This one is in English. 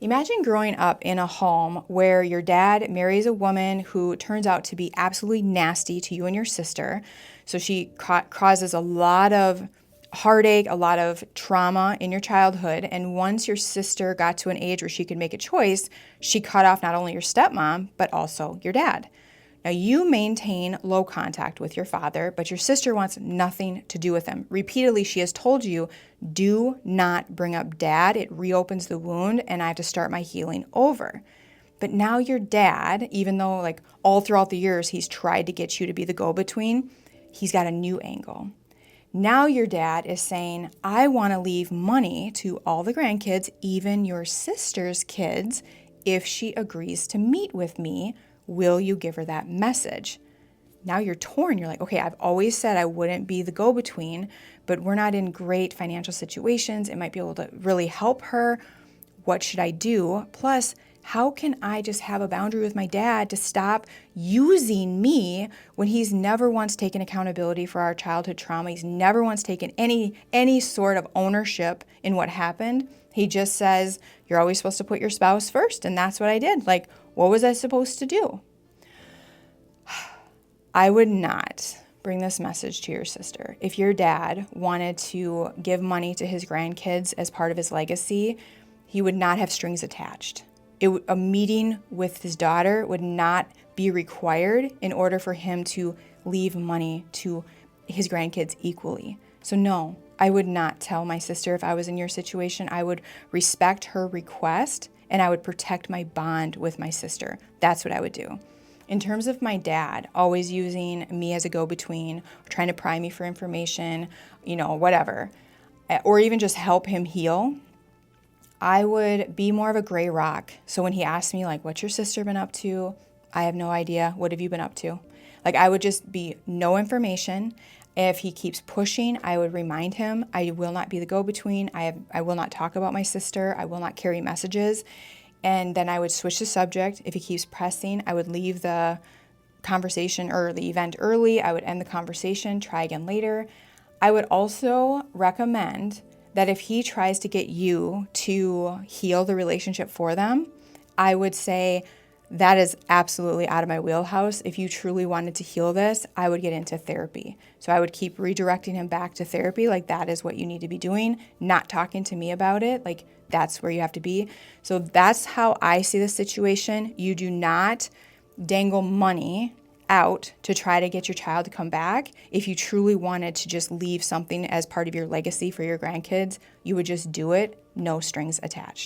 Imagine growing up in a home where your dad marries a woman who turns out to be absolutely nasty to you and your sister. So she causes a lot of heartache, a lot of trauma in your childhood. And once your sister got to an age where she could make a choice, she cut off not only your stepmom, but also your dad. Now, you maintain low contact with your father, but your sister wants nothing to do with him. Repeatedly, she has told you, do not bring up dad. It reopens the wound, and I have to start my healing over. But now your dad, even though like all throughout the years he's tried to get you to be the go-between, he's got a new angle. Now your dad is saying, I want to leave money to all the grandkids, even your sister's kids, if she agrees to meet with me. Will you give her that message? Now you're torn. You're like, okay, I've always said I wouldn't be the go-between, but we're not in great financial situations. It might be able to really help her. What should I do? Plus, how can I just have a boundary with my dad to stop using me when he's never once taken accountability for our childhood trauma? He's never once taken any sort of ownership in what happened. He just says, you're always supposed to put your spouse first, and that's what I did. Like, what was I supposed to do? I would not bring this message to your sister. If your dad wanted to give money to his grandkids as part of his legacy, he would not have strings attached. A meeting with his daughter would not be required in order for him to leave money to his grandkids equally. So no, I would not tell my sister if I was in your situation. I would respect her request and I would protect my bond with my sister. That's what I would do. In terms of my dad, always using me as a go-between, trying to pry me for information, whatever, or even just help him heal, I would be more of a gray rock. So when he asked me, like, what's your sister been up to? I have no idea. What have you been up to? Like, I would just be no information. If he keeps pushing, I would remind him, I will not be the go-between. I will not talk about my sister. I will not carry messages. And then I would switch the subject. If he keeps pressing, I would leave the conversation or the event early. I would end the conversation, try again later. I would also recommend that if he tries to get you to heal the relationship for them, I would say that is absolutely out of my wheelhouse. If you truly wanted to heal this, I would get into therapy. So I would keep redirecting him back to therapy. Like, that is what you need to be doing, not talking to me about it. Like, that's where you have to be. So that's how I see the situation. You do not dangle money out to try to get your child to come back. If you truly wanted to just leave something as part of your legacy for your grandkids, you would just do it, no strings attached.